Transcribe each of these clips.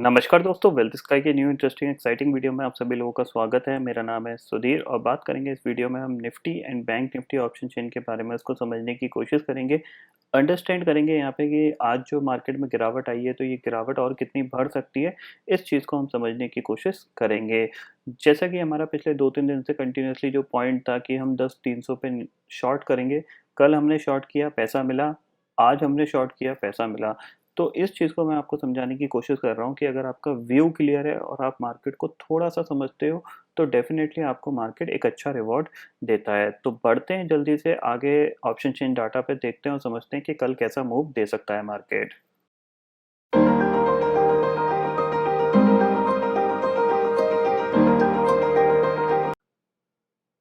नमस्कार दोस्तों, wealth sky के न्यू इंटरेस्टिंग एक्साइटिंग वीडियो में आप सभी लोगों का स्वागत है। मेरा नाम है सुधीर और बात करेंगे इस वीडियो में हम Nifty and bank Nifty option chain के बारे में उसको समझने की कोशिश करेंगे। अंडरस्टैंड करेंगे यहाँ पे कि आज जो मार्केट में गिरावट आई है तो ये गिरावट और कितनी बढ़ सकती है, इस चीज़ को हम समझने की कोशिश करेंगे। जैसा कि हमारा पिछले 2-3 दिन से कंटिन्यूसली जो पॉइंट था कि हम 10-300 पे शॉर्ट करेंगे। कल हमने शॉर्ट किया, पैसा मिला। आज हमने शॉर्ट किया, पैसा मिला। तो इस चीज़ को मैं आपको समझाने की कोशिश कर रहा हूँ कि अगर आपका व्यू क्लियर है और आप मार्केट को थोड़ा-सा समझते हो, तो डेफ़िनेटली आपको मार्केट एक अच्छा रिवॉर्ड देता है। तो बढ़ते हैं जल्दी से आगे, ऑप्शन चेन डाटा पे देखते हैं और समझते हैं कि कल कैसा मूव दे सकता है मार्केट।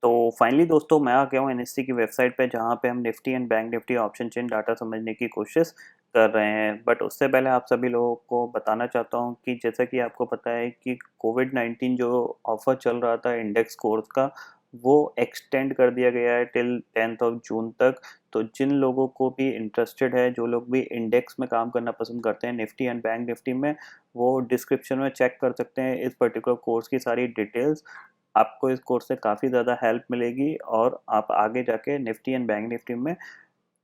तो फाइनली दोस्तों मैं आ गया हूँ एनएससी की वेबसाइट पे, जहाँ पे हम Nifty and bank Nifty option chain data समझने की कोशिश कर रहे हैं। बट उससे पहले आप सभी लोगों को बताना चाहता हूँ कि जैसा कि आपको पता है कि कोविड-19 जो ऑफर चल रहा था इंडेक्स कोर्स का, वो एक्सटेंड कर दिया गया है टिल 10th ऑफ जून तक। तो जिन लोगों को भी इंटरेस्टेड है, जो लोग भी इंडेक्स में काम करना पसंद करते हैं निफ्टी एंड बैंक निफ्टी में, वो डिस्क्रिप्शन में चेक कर सकते हैं इस पर्टिकुलर कोर्स की सारी डिटेल्स। आपको इस कोर्स से काफ़ी ज़्यादा हेल्प मिलेगी और आप आगे जाके निफ्टी एंड बैंक निफ्टी में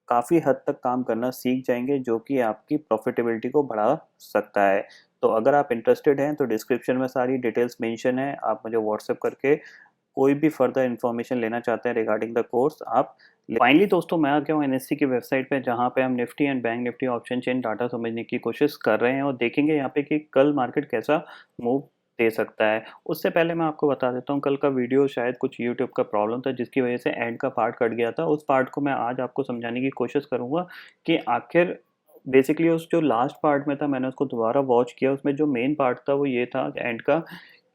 काफ़ी हद तक काम करना सीख जाएंगे, जो कि आपकी प्रॉफिटेबिलिटी को बढ़ा सकता है। तो अगर आप इंटरेस्टेड हैं तो डिस्क्रिप्शन में सारी डिटेल्स मेंशन है, आप मुझे व्हाट्सएप करके कोई भी फर्दर इन्फॉर्मेशन लेना चाहते हैं रिगार्डिंग द कोर्स आप। फाइनली दोस्तों मैं आ गया हूँ एनएससी की वेबसाइट पे, जहाँ पे हम Nifty and bank Nifty option chain data समझने की कोशिश कर रहे हैं और देखेंगे यहाँ पे कि कल मार्केट कैसा मूव दे सकता है। उससे पहले मैं आपको बता देता हूँ, कल का वीडियो शायद कुछ यूट्यूब का प्रॉब्लम था जिसकी वजह से एंड का पार्ट कट गया था। उस पार्ट को मैं आज आपको समझाने की कोशिश करूँगा कि आखिर बेसिकली उस जो लास्ट पार्ट में था, मैंने उसको दोबारा वॉच किया। उसमें जो मेन पार्ट था वो ये था एंड का,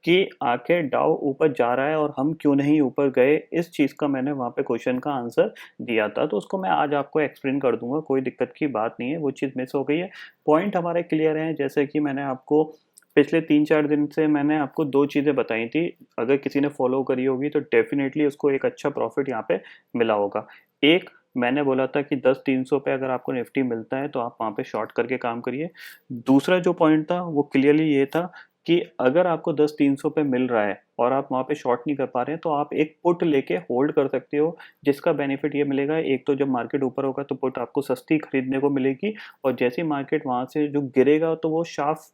कि आखिर डाउ ऊपर जा रहा है और हम क्यों नहीं ऊपर गए, इस चीज़ का मैंने वहाँ पे क्वेश्चन का आंसर दिया था। तो उसको मैं आज आपको एक्सप्लेन कर दूँगा, कोई दिक्कत की बात नहीं है, वो चीज़ मिस हो गई है। पॉइंट हमारे क्लियर हैं, जैसे कि मैंने आपको पिछले 3-4 दिन से मैंने आपको 2 चीज़ें बताई थी। अगर किसी ने फॉलो करी होगी तो डेफ़िनेटली उसको एक अच्छा प्रॉफ़िट यहाँ पे मिला होगा। एक, मैंने बोला था कि 10-300 पे अगर आपको निफ्टी मिलता है तो आप वहाँ पे शॉर्ट करके काम करिए। दूसरा जो पॉइंट था वो क्लियरली ये था कि अगर आपको 10-300 पे मिल रहा है और आप वहाँ पे शॉर्ट नहीं कर पा रहे हैं, तो आप एक पुट लेके होल्ड कर सकते हो, जिसका बेनिफिट ये मिलेगा, एक तो जब मार्केट ऊपर होगा तो पुट आपको सस्ती खरीदने को मिलेगी और जैसे ही मार्केट वहाँ से जो गिरेगा तो वो शार्प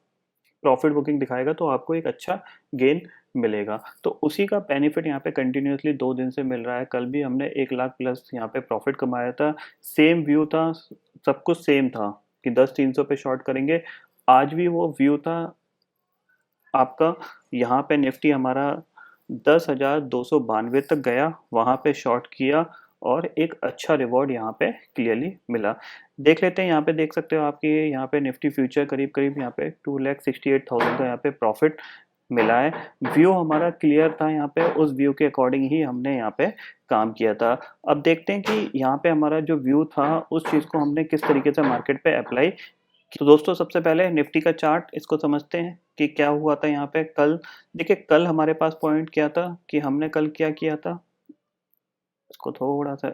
प्रॉफिट बुकिंग दिखाएगा, तो आपको एक अच्छा गेन मिलेगा। तो उसी का बेनिफिट यहाँ पे कंटिन्यूअसली 2 दिन से मिल रहा है। कल भी हमने 1 लाख प्लस यहाँ पे प्रॉफिट कमाया था। सेम व्यू था, सब कुछ सेम था कि 10-300 पे शॉर्ट करेंगे। आज भी वो व्यू था आपका। यहाँ पे निफ्टी हमारा 10,292 तक गया, वहाँ पे शॉर्ट किया और एक अच्छा रिवॉर्ड यहाँ पे क्लियरली मिला। देख लेते हैं, यहाँ पे देख सकते हो आपकी यहाँ पे निफ्टी फ्यूचर करीब-करीब यहाँ पे 2,68,000 का यहाँ पे प्रॉफिट मिला है। व्यू हमारा क्लियर था यहाँ पे, उस व्यू के अकॉर्डिंग ही हमने यहाँ पे काम किया था। अब देखते हैं कि यहाँ पे हमारा जो व्यू था, उस चीज़ को हमने किस तरीके से मार्केट पे अप्लाई। तो दोस्तों सबसे पहले निफ्टी का चार्ट इसको समझते हैं कि क्या हुआ था यहाँ पे कल। देखिए कल हमारे पास पॉइंट क्या था कि हमने कल क्या किया था, इसको थोड़ा सा,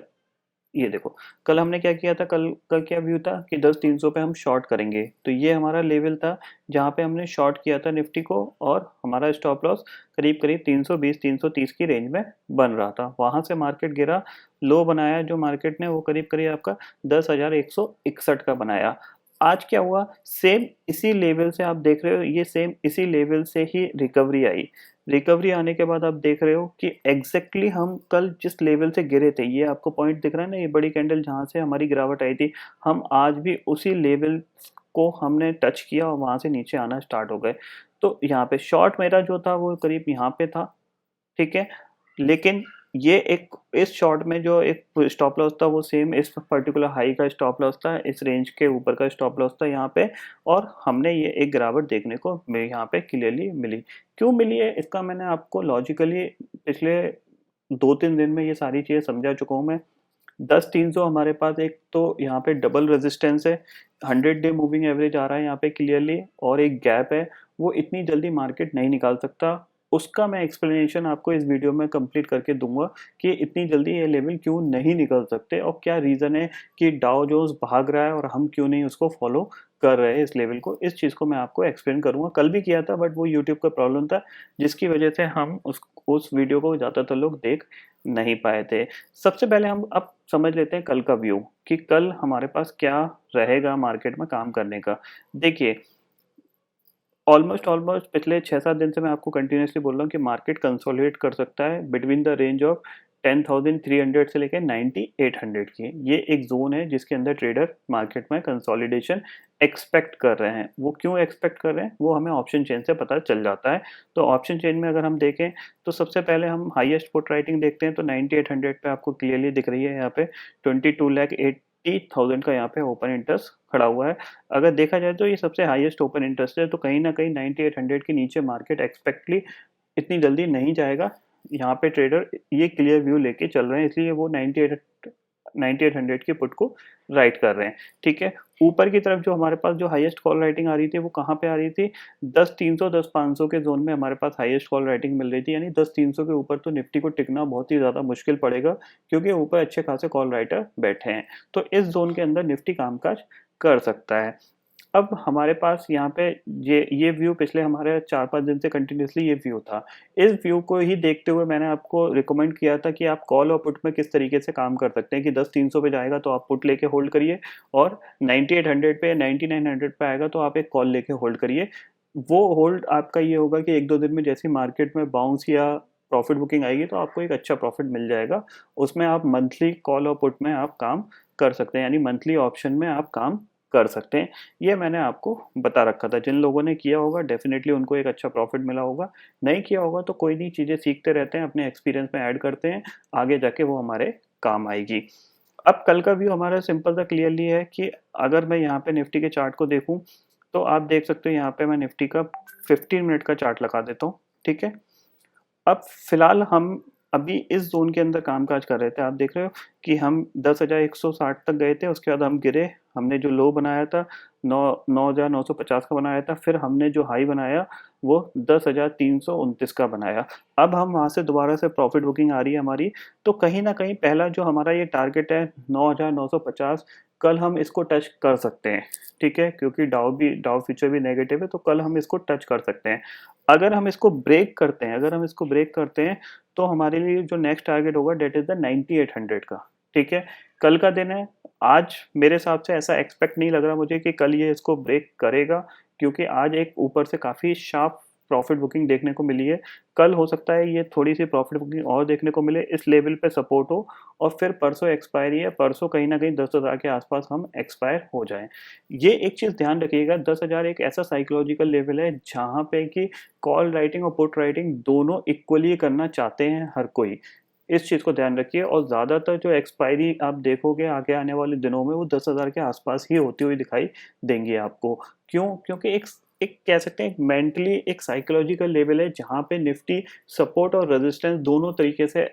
ये देखो कल हमने क्या किया था। कल का क्या व्यू था कि 10-300 पे हम शॉर्ट करेंगे, तो ये हमारा लेवल था जहाँ पे हमने शॉर्ट किया था निफ्टी को और हमारा स्टॉप लॉस करीब करीब 320-330 की रेंज में बन रहा था। वहां से मार्केट गिरा, लो बनाया जो मार्केट ने, वो करीब करीब आपका 10,161 का बनाया। आज क्या हुआ, सेम इसी लेवल से आप देख रहे हो, ये सेम इसी लेवल से ही रिकवरी आई। रिकवरी आने के बाद आप देख रहे हो कि एग्जैक्टली हम कल जिस लेवल से गिरे थे, ये आपको पॉइंट दिख रहा है ना, ये बड़ी कैंडल जहाँ से हमारी गिरावट आई थी, हम आज भी उसी लेवल को हमने टच किया और वहां से नीचे आना स्टार्ट हो गए। तो यहाँ पे शॉर्ट मेरा जो था वो करीब यहाँ पे था, ठीक है। लेकिन ये एक इस शॉर्ट में जो एक स्टॉप लॉस था वो सेम इस पर्टिकुलर हाई का स्टॉप लॉस था, इस रेंज के ऊपर का स्टॉप लॉस था यहाँ पे। और हमने ये एक गिरावट देखने को यहाँ पे क्लियरली मिली। क्यों मिली है इसका मैंने आपको लॉजिकली पिछले 2-3 दिन में ये सारी चीज़ें समझा चुका हूँ मैं। 10-300 हमारे पास एक तो यहाँ पे डबल रेजिस्टेंस है, 100 डे मूविंग एवरेज आ रहा है यहाँ पे क्लियरली, और एक गैप है, वो इतनी जल्दी मार्केट नहीं निकाल सकता। उसका मैं एक्सप्लेनेशन आपको इस वीडियो में कंप्लीट करके दूंगा कि इतनी जल्दी ये लेवल क्यों नहीं निकल सकते और क्या रीज़न है कि डाउ जोन्स भाग रहा है और हम क्यों नहीं उसको फॉलो कर रहे हैं इस लेवल को। इस चीज़ को मैं आपको एक्सप्लेन करूंगा। कल भी किया था बट वो यूट्यूब का प्रॉब्लम था जिसकी वजह से हम उस वीडियो को ज़्यादातर लोग देख नहीं पाए थे। सबसे पहले हम अब समझ लेते हैं कल का व्यू कि कल हमारे पास क्या रहेगा मार्केट में काम करने का। देखिए, ऑलमोस्ट पिछले 6-7 दिन से मैं आपको कंटिन्यूअसली बोल रहा हूँ कि मार्केट कंसोलिडेट कर सकता है बिटवीन द रेंज ऑफ 10,300 से लेकर 9,800 की। ये एक जोन है जिसके अंदर ट्रेडर मार्केट में कंसोलिडेशन एक्सपेक्ट कर रहे हैं। वो क्यों एक्सपेक्ट कर रहे हैं वो हमें ऑप्शन चेन से पता चल जाता है। तो ऑप्शन चेन में अगर हम देखें तो सबसे पहले हम हाईएस्ट पुट राइटिंग देखते हैं तो 9,800 पे आपको क्लियरली दिख रही है। यहाँ पे 22,80,000 का यहाँ पे ओपन इंटरेस्ट खड़ा हुआ है। अगर देखा जाए तो ये सबसे हाईएस्ट ओपन इंटरेस्ट है, तो कहीं ना कहीं 9,800 के नीचे मार्केट एक्सपेक्टली इतनी जल्दी नहीं जाएगा। यहाँ पे ट्रेडर ये क्लियर व्यू लेके चल रहे हैं, इसलिए वो 9800 की पुट को राइट कर रहे हैं। ठीक है, ऊपर की तरफ जो हमारे पास जो हाईएस्ट कॉल राइटिंग आ रही थी वो कहाँ पे आ रही थी? 10,300 10,500 के जोन में हमारे पास हाईएस्ट कॉल राइटिंग मिल रही थी। यानी 10,300 के ऊपर तो निफ्टी को टिकना बहुत ही ज़्यादा मुश्किल पड़ेगा क्योंकि ऊपर अच्छे खासे कॉल राइटर बैठे हैं। तो इस जोन के अंदर निफ्टी कामकाज कर सकता है। अब हमारे पास यहाँ पे ये व्यू पिछले हमारे 4-5 दिन से कंटिन्यूसली ये व्यू था। इस व्यू को ही देखते हुए मैंने आपको रिकमेंड किया था कि आप कॉल और पुट में किस तरीके से काम कर सकते हैं कि 10,300 पे जाएगा तो आप पुट लेके होल्ड करिए और 9,800 पे 9,900 पे आएगा तो आप एक कॉल लेके होल्ड करिए। वो होल्ड आपका ये होगा कि 1-2 दिन में जैसे मार्केट में बाउंस या प्रॉफिट बुकिंग आएगी तो आपको एक अच्छा प्रॉफिट मिल जाएगा। उसमें आप मंथली कॉल और पुट में आप काम कर सकते हैं, यानी मंथली ऑप्शन में आप काम कर सकते हैं। ये मैंने आपको बता रखा था। जिन लोगों ने किया होगा डेफिनेटली उनको एक अच्छा प्रॉफिट मिला होगा, नहीं किया होगा तो कोई नहीं, चीज़ें सीखते रहते हैं, अपने एक्सपीरियंस में ऐड करते हैं, आगे जाके वो हमारे काम आएगी। अब कल का व्यू हमारा सिंपल सा क्लियरली है कि अगर मैं यहाँ पे निफ्टी के चार्ट को देखूँ तो आप देख सकते हो यहाँ पे मैं निफ्टी का 15 मिनट का चार्ट लगा देता हूँ। ठीक है, अब फिलहाल हम अभी इस जोन के अंदर कामकाज कर रहे थे। आप देख रहे हो कि हम 10,160 तक गए थे, उसके बाद हम गिरे। हमने जो लो बनाया था 9,950 का बनाया था, फिर हमने जो हाई बनाया वो 10,329 का बनाया। अब हम वहाँ से दोबारा से प्रॉफिट बुकिंग आ रही है हमारी। तो कहीं ना कहीं पहला जो हमारा ये टारगेट है 9,950, कल हम इसको टच कर सकते हैं। ठीक है, क्योंकि डाउ फ्यूचर भी नेगेटिव है तो कल हम इसको टच कर सकते हैं। अगर हम इसको ब्रेक करते हैं तो हमारे लिए जो नेक्स्ट टारगेट होगा डेट इज द 9,800 का। ठीक है, कल का दिन है। आज मेरे हिसाब से ऐसा एक्सपेक्ट नहीं लग रहा मुझे कि कल ये इसको ब्रेक करेगा, क्योंकि आज एक ऊपर से काफ़ी शार्प प्रॉफिट बुकिंग देखने को मिली है। कल हो सकता है ये थोड़ी सी प्रॉफिट बुकिंग और देखने को मिले, इस लेवल पे सपोर्ट हो और फिर परसों एक्सपायरी है, परसों कहीं ना कहीं 10,000 के आसपास हम एक्सपायर हो जाएं। ये एक चीज़ ध्यान रखिएगा, 10,000 एक ऐसा साइकोलॉजिकल लेवल है जहाँ पे कि कॉल राइटिंग और पुट राइटिंग दोनों इक्वली करना चाहते हैं हर कोई। इस चीज़ को ध्यान रखिए। और ज़्यादातर जो एक्सपायरी आप देखोगे आगे आने वाले दिनों में वो 10,000 के आसपास ही होती हुई दिखाई देंगी आपको। क्यों? क्योंकि एक एक कह सकते हैं एक मेंटली एक साइकोलॉजिकल लेवल है जहाँ पे निफ्टी सपोर्ट और रेजिस्टेंस दोनों तरीके से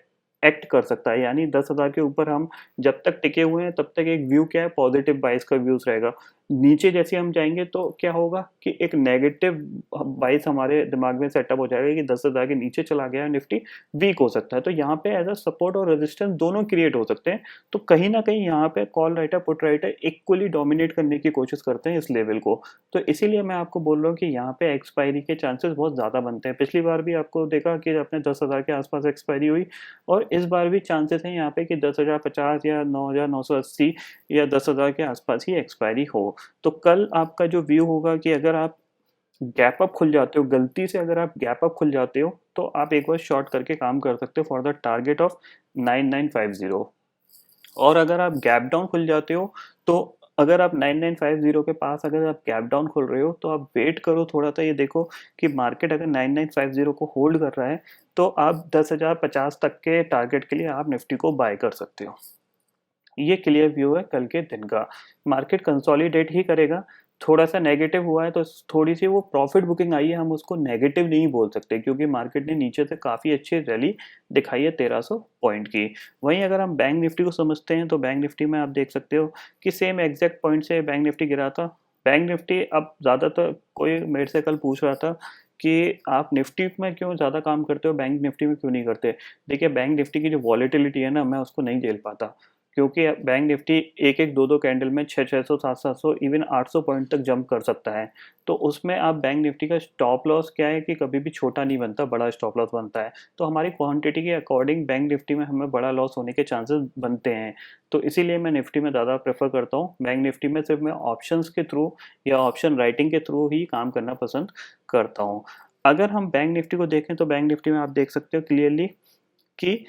एक्ट कर सकता है। यानी 10,000 के ऊपर हम जब तक टिके हुए हैं तब तक एक व्यू क्या है, पॉजिटिव बाइस का व्यूज रहेगा। नीचे जैसे हम जाएंगे तो क्या होगा कि एक नेगेटिव बाइस हमारे दिमाग में सेटअप हो जाएगा कि 10,000 के नीचे चला गया है निफ्टी, वीक हो सकता है। तो यहाँ पे एज अ सपोर्ट और रेजिस्टेंस दोनों क्रिएट हो सकते हैं। तो कहीं ना कहीं यहाँ पे call writer put writer equally dominate करने की कोशिश करते हैं इस लेवल को। तो इसीलिए मैं आपको बोल रहा हूँ कि यहाँ पे एक्सपायरी के चांसेस बहुत ज़्यादा बनते हैं। पिछली बार भी आपको देखा कि अपने 10,000 के आसपास एक्सपायरी हुई और इस बार भी चांसेस हैं यहाँ पे कि 10,050 या 9,980 या 10,000 के आसपास ही एक्सपायरी हो। तो कल आपका जो व्यू होगा कि अगर आप गैप अप खुल जाते हो, गलती से अगर आप गैप अप खुल जाते हो तो आप एक बार शॉर्ट करके काम कर सकते हो फॉर द टारगेट ऑफ 9,950। और अगर आप गैप डाउन खुल जाते हो तो अगर आप 9,950 के पास अगर आप गैप डाउन खुल रहे हो तो आप वेट करो थोड़ा सा। ये देखो कि मार्केट अगर 9,950 को होल्ड कर रहा है तो आप 10,050 तक के टारगेट के लिए आप निफ्टी को बाय कर सकते हो। ये क्लियर व्यू है कल के दिन का। मार्केट कंसोलिडेट ही करेगा। थोड़ा सा नेगेटिव हुआ है तो थोड़ी सी वो प्रॉफिट बुकिंग आई है, हम उसको नेगेटिव नहीं बोल सकते क्योंकि मार्केट ने नीचे से काफ़ी अच्छी रैली दिखाई है 1,300 पॉइंट की। वहीं अगर हम बैंक निफ्टी को समझते हैं तो बैंक निफ्टी में आप देख सकते हो कि सेम एग्जैक्ट पॉइंट से बैंक निफ्टी गिरा था। बैंक निफ्टी अब ज़्यादातर कोई मेरे से कल पूछ रहा था कि आप निफ्टी में क्यों ज़्यादा काम करते हो, बैंक निफ्टी में क्यों नहीं करते? देखिए, बैंक निफ्टी की जो वॉलेटिलिटी है ना, मैं उसको नहीं झेल पाता, क्योंकि बैंक निफ्टी एक-एक, दो-दो कैंडल में 600-600, 700-700 इवन 800 पॉइंट तक जंप कर सकता है। तो उसमें आप बैंक निफ्टी का स्टॉप लॉस क्या है कि कभी भी छोटा नहीं बनता, बड़ा स्टॉप लॉस बनता है। तो हमारी क्वांटिटी के अकॉर्डिंग बैंक निफ्टी में हमें बड़ा लॉस होने के चांसेस बनते हैं। तो इसीलिए मैं निफ्टी में ज़्यादा प्रेफ़र करता हूँ। बैंक निफ्टी में सिर्फ़ मैं ऑप्शंस के थ्रू या ऑप्शन राइटिंग के थ्रू ही काम करना पसंद करता हूँ। अगर हम बैंक निफ्टी को देखें तो बैंक निफ्टी में आप देख सकते हो क्लियरली कि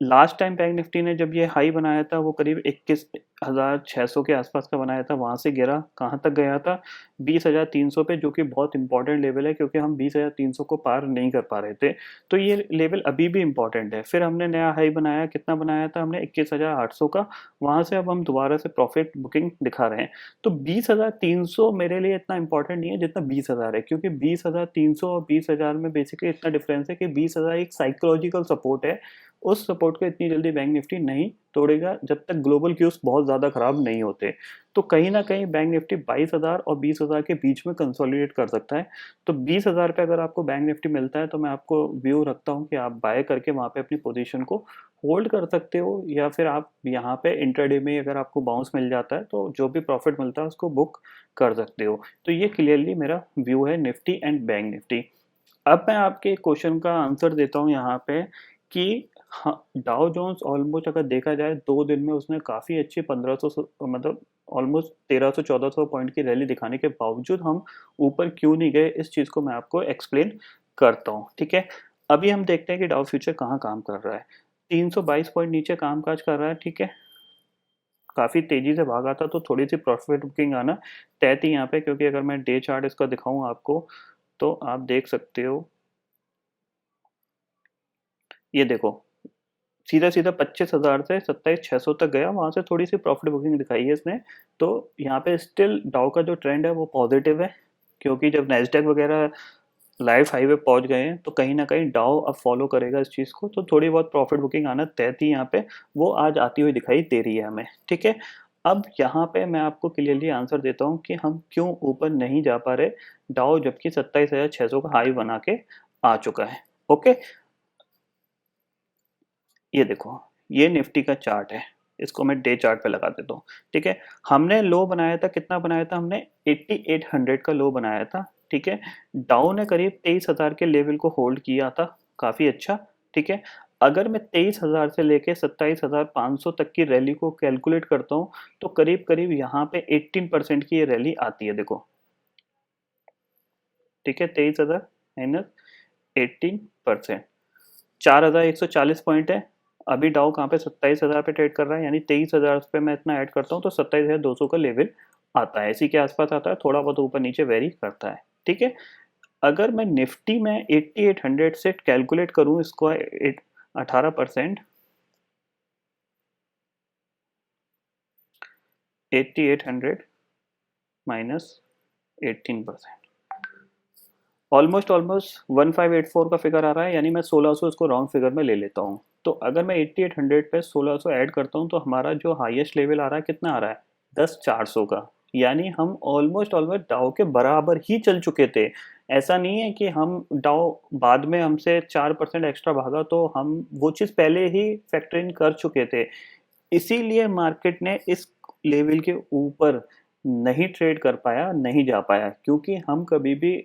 लास्ट टाइम बैंक निफ्टी ने जब ये हाई बनाया था वो करीब 21,600 के आसपास का बनाया था, वहाँ से गिरा कहाँ तक गया था 20,300 पे, जो कि बहुत इंपॉर्टेंट लेवल है क्योंकि हम 20,300 को पार नहीं कर पा रहे थे। तो ये लेवल अभी भी इंपॉर्टेंट है। फिर हमने नया हाई बनाया, कितना बनाया था हमने 21,800 का, वहाँ से अब हम दोबारा से प्रॉफिट बुकिंग दिखा रहे हैं। तो 20,300 मेरे लिए इतना इंपॉर्टेंट नहीं है जितना 20,000 है, क्योंकि 20,300 और 20,000 में बेसिकली इतना डिफरेंस है कि 20,000 एक साइकोलॉजिकल सपोर्ट है। उस सपोर्ट को इतनी जल्दी बैंक निफ्टी नहीं तोड़ेगा जब तक ग्लोबल क्यूज बहुत ज़्यादा खराब नहीं होते। तो कहीं ना कहीं बैंक निफ्टी 22,000 और 20,000 के बीच में कंसोलिडेट कर सकता है। तो 20,000 पे अगर आपको बैंक निफ्टी मिलता है तो मैं आपको व्यू रखता हूँ कि आप बाय करके वहाँ पे अपनी पोजीशन को होल्ड कर सकते हो, या फिर आप यहाँ पे इंट्राडे में अगर आपको बाउंस मिल जाता है तो जो भी प्रॉफिट मिलता है उसको बुक कर सकते हो। तो ये क्लियरली मेरा व्यू है निफ्टी एंड बैंक निफ्टी। अब मैं आपके क्वेश्चन का आंसर देता हूँ यहाँ पे कि हाँ, डाउ जोन्स ऑलमोस्ट अगर देखा जाए 2 दिन में उसने काफ़ी अच्छी 1500 मतलब ऑलमोस्ट 1300-1400 पॉइंट की रैली दिखाने के बावजूद हम ऊपर क्यों नहीं गए, इस चीज़ को मैं आपको एक्सप्लेन करता हूँ, ठीक है। अभी हम देखते हैं कि डाउ फ्यूचर कहाँ काम कर रहा है। 322 पॉइंट नीचे कामकाज कर रहा है, ठीक है। काफ़ी तेज़ी से भागा था तो थोड़ी सी प्रॉफिट बुकिंग आना तय थी यहाँ पे, क्योंकि अगर मैं डे चार्ट इसका दिखाऊँ आपको तो आप देख सकते हो, ये देखो सीधा सीधा 25,000 से 27,600 तक गया, वहां से थोड़ी सी प्रॉफिट बुकिंग दिखाई है इसने। तो यहाँ पे स्टिल डाउ का जो ट्रेंड है वो पॉजिटिव है, क्योंकि जब नेस्डैक वगैरह लाइफ हाई पे पहुंच गए हैं तो कहीं ना कहीं डाउ अब फॉलो करेगा इस चीज़ को। तो थोड़ी बहुत प्रॉफिट बुकिंग आना तय थी यहाँ पे, वो आज आती हुई दिखाई दे रही है हमें, ठीक है। अब यहाँ पे मैं आपको क्लियरली आंसर देता हूँ कि हम क्यों ऊपर नहीं जा पा रहे डाउ, जबकि 27,600 का हाई बना के आ चुका है। ओके, ये देखो, ये निफ्टी का चार्ट है, इसको मैं डे चार्ट पे लगा देता हूँ, ठीक है। हमने लो बनाया था, कितना बनाया था हमने 8800 का लो बनाया था, ठीक है। डाउन ने करीब 23,000 के लेवल को होल्ड किया था, काफ़ी अच्छा, ठीक है। अगर मैं 23,000 से लेके 27,500 तक की रैली को कैलकुलेट करता हूँ तो करीब करीब यहाँ पे 18% की ये रैली आती है, देखो, ठीक है। 23,000 माइनस 18%, 4,140 पॉइंट है। अभी डाउ कहाँ पे 27,000 पे ट्रेड कर रहा है, यानी 23,000 पे मैं इतना ऐड करता हूँ तो 27,200 का लेवल आता है, इसी के आसपास आता है, थोड़ा बहुत ऊपर नीचे वेरी करता है, ठीक है। अगर मैं निफ्टी में 8800 से कैलकुलेट करूँ इसको 18%, 8800 माइनस 18%, ऑलमोस्ट ऑलमोस्ट 1584 का फिगर आ रहा है, यानी मैं 1600 इसको राउंड फिगर में ले लेता हूँ। तो अगर मैं 8800 पे 1600 ऐड करता हूँ तो हमारा जो हाईएस्ट लेवल आ रहा है कितना आ रहा है 10,400 का, यानी हम ऑलमोस्ट ऑलमोस्ट डाउ के बराबर ही चल चुके थे। ऐसा नहीं है कि हम डाउ बाद में हमसे 4% एक्स्ट्रा भागा, तो हम वो चीज़ पहले ही फैक्टर इन कर चुके थे। इसीलिए मार्केट ने इस लेवल के ऊपर नहीं ट्रेड कर पाया, नहीं जा पाया, क्योंकि हम कभी भी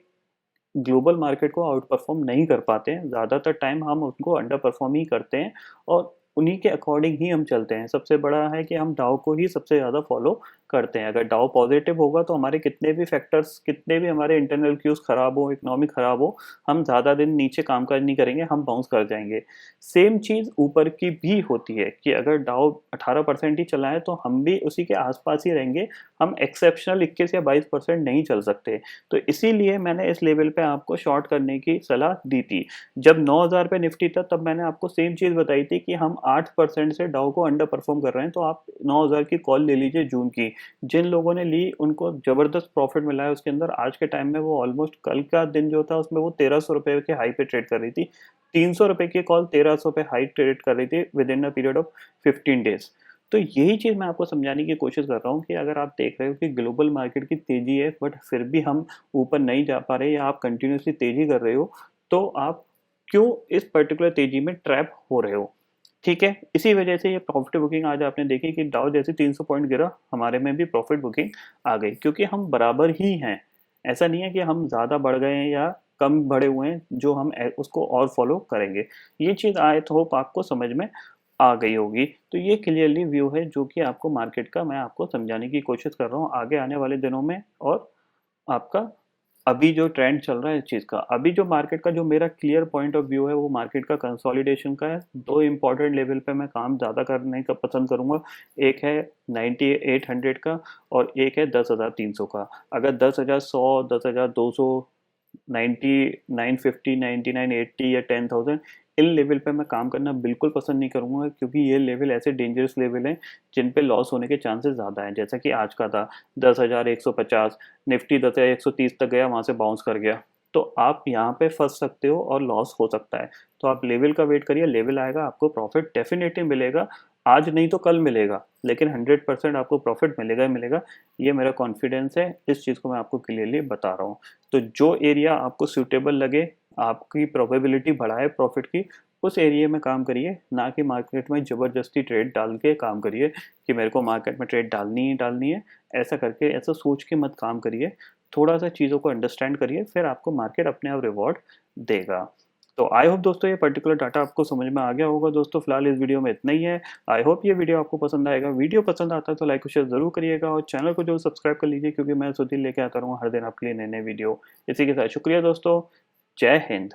ग्लोबल मार्केट को आउट परफॉर्म नहीं कर पाते हैं, ज़्यादातर टाइम हम उनको अंडर परफॉर्म ही करते हैं और उन्हीं के अकॉर्डिंग ही हम चलते हैं। सबसे बड़ा है कि हम डाउ को ही सबसे ज़्यादा फॉलो करते हैं। अगर डाउ पॉजिटिव होगा तो हमारे कितने भी फैक्टर्स, कितने भी हमारे इंटरनल क्यूज खराब हो, इकोनॉमी खराब हो, हम ज़्यादा दिन नीचे कामकाज नहीं करेंगे, हम बाउंस कर जाएंगे। सेम चीज़ ऊपर की भी होती है कि अगर डाउ 18% ही चला है तो हम भी उसी के आसपास ही रहेंगे, हम एक्सेप्शनल 21 या 22% नहीं चल सकते। तो इसीलिए मैंने इस लेवल पे आपको शॉर्ट करने की सलाह दी थी। जब 9,000 पे निफ्टी था तब मैंने आपको सेम चीज़ बताई थी कि हम 8% से डाउ को अंडर परफॉर्म कर रहे हैं, तो आप 9,000 की कॉल ले लीजिए जून की। जिन लोगों ने ली उनको ज़बरदस्त प्रॉफिट मिला है उसके अंदर। आज के टाइम में वो ऑलमोस्ट, कल का दिन जो था उसमें वो 1,300 रुपये के हाई पे ट्रेड कर रही थी। 300 रुपये की कॉल 1,300 पे हाई ट्रेड कर रही थी with in a period of 15 days. तो यही चीज़ मैं आपको समझाने की कोशिश कर रहा हूँ कि अगर आप देख रहे हो कि ग्लोबल मार्केट की तेज़ी है बट फिर भी हम ऊपर नहीं जा पा रहे या आप कंटिन्यूअसली तेज़ी कर रहे हो, तो आप क्यों इस पर्टिकुलर तेज़ी में ट्रैप हो रहे हो? ठीक है, इसी वजह से ये प्रॉफिट बुकिंग आज आपने देखी कि डाउ जैसे 300 पॉइंट गिरा, हमारे में भी प्रॉफिट बुकिंग आ गई क्योंकि हम बराबर ही हैं। ऐसा नहीं है कि हम ज़्यादा बढ़ गए हैं या कम बढ़े हुए हैं जो हम उसको और फॉलो करेंगे। ये चीज़ आई होप आपको समझ में आ गई होगी। तो ये क्लियरली व्यू है जो कि आपको मार्केट का मैं आपको समझाने की कोशिश कर रहा हूँ आगे आने वाले दिनों में। और आपका अभी जो ट्रेंड चल रहा है इस चीज़ का, अभी जो मार्केट का जो मेरा क्लियर पॉइंट ऑफ व्यू है वो मार्केट का कंसोलिडेशन का है। 2 इम्पोर्टेंट लेवल पे मैं काम ज़्यादा करने का पसंद करूँगा। एक है 9800 का और एक है 10,300 का। अगर 10,100, 10,200, 90, 950, 99, 80 या 10,000 इन लेवल पे मैं काम करना बिल्कुल पसंद नहीं करूँगा क्योंकि ये लेवल ऐसे डेंजरस लेवल हैं जिन पे लॉस होने के चांसेस ज़्यादा हैं। जैसा कि आज का था 10,150, निफ्टी 10,130 तक गया, वहाँ से बाउंस कर गया। तो आप यहाँ पे फंस सकते हो और लॉस हो सकता है। तो आप लेवल का वेट करिए, लेवल आएगा, आपको प्रॉफिट डेफिनेटली मिलेगा। आज नहीं तो कल मिलेगा, लेकिन 100% आपको प्रॉफिट मिलेगा ही मिलेगा। ये मेरा कॉन्फिडेंस है, इस चीज़ को मैं आपको क्लियरली बता रहा हूँ। तो जो एरिया आपको सूटेबल लगे, आपकी प्रोबेबिलिटी बढ़ाए प्रॉफिट की, उस एरिया में काम करिए, ना कि मार्केट में ज़बरदस्ती ट्रेड डाल के काम करिए कि मेरे को मार्केट में ट्रेड डालनी ही डालनी है। ऐसा करके, ऐसा सोच के मत काम करिए। थोड़ा-सा चीज़ों को अंडरस्टैंड करिए, फिर आपको मार्केट अपने आप रिवॉर्ड देगा। तो आई होप दोस्तों ये पर्टिकुलर डाटा आपको समझ में आ गया होगा दोस्तों। फिलहाल इस वीडियो में इतना ही है। आई होप ये वीडियो आपको पसंद आएगा। वीडियो पसंद आता है तो लाइक और शेयर ज़रूर करिएगा और चैनल को जो सब्सक्राइब कर लीजिए क्योंकि मैं उसी दिन लेके आता रहूँगा हर दिन आपके लिए नए-नए वीडियो। इसी के साथ शुक्रिया दोस्तों। जय हिंद।